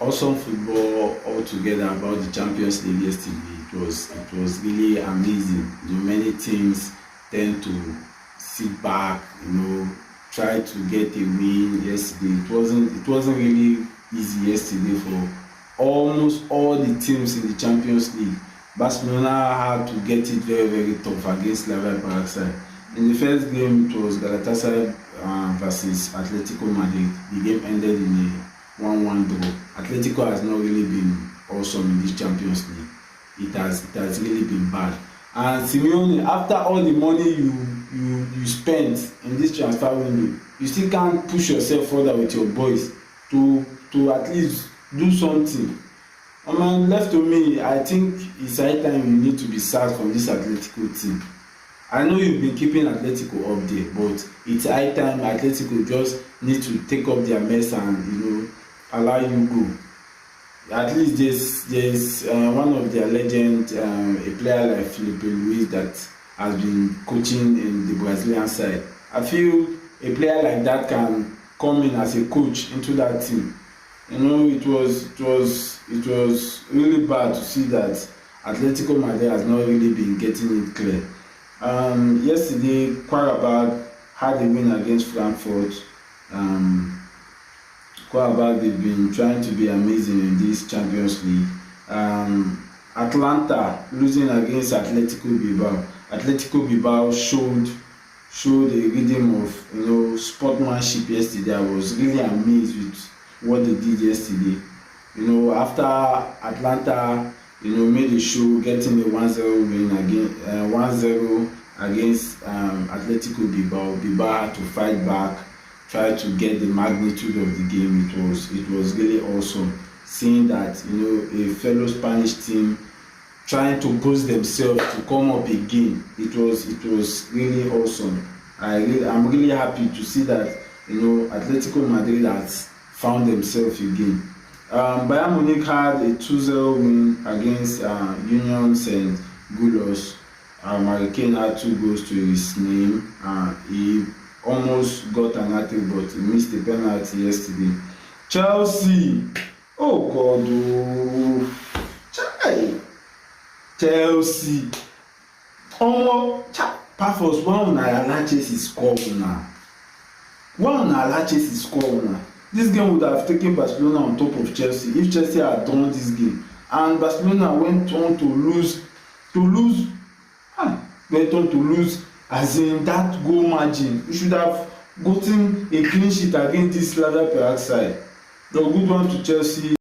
awesome football altogether about the Champions League yesterday. It was really amazing. Many teams tend to sit back, try to get a win yesterday. It wasn't really easy yesterday for almost all the teams in the Champions League. Barcelona had to get it very, very tough against Slavia Prague. In the first game, it was Galatasaray versus Atletico Madrid. The game ended in a 1-1 draw. Atletico has not really been awesome in this Champions League. It has really been bad. And Simeone, after all the money you spent in this transfer window, you still can't push yourself further with your boys to at least do something. Left to me, I think it's high time you need to be sacked from this Atletico team. I know you've been keeping Atletico up there, but it's high time Atletico just need to take up their mess and allow you go. At least there's one of their legends, a player like Felipe Luis that has been coaching in the Brazilian side. I feel a player like that can come in as a coach into that team. It was really bad to see that Atletico Madrid has not really been getting it clear. Yesterday, Qarabag had a win against Frankfurt. Qarabag, they've been trying to be amazing in this Champions League. Atalanta losing against Atletico Bilbao. Atletico Bilbao showed a rhythm of sportsmanship yesterday. I was really amazed with what they did yesterday. After Atlanta made a show, getting a 1-0 win again, 1-0 against Atletico Bilbao. Bilbao had to fight back, try to get the magnitude of the game. It was really awesome seeing that a fellow Spanish team trying to boost themselves to come up again. It was really awesome. I'm really happy to see that Atletico Madrid has found themselves again. Bayern Munich had a 2-0 win against Union St. Gilloise. Harry Kane had 2 goals to his name. He almost got an hat-trick, but he missed the penalty yesterday. Chelsea, oh God, Chelsea. Pafos, one na Chelsea score now. This game would have taken Barcelona on top of Chelsea if Chelsea had done this game, and Barcelona went on to lose as in that goal margin. We should have gotten a clean sheet against this Slavia Prague side. The good one to Chelsea.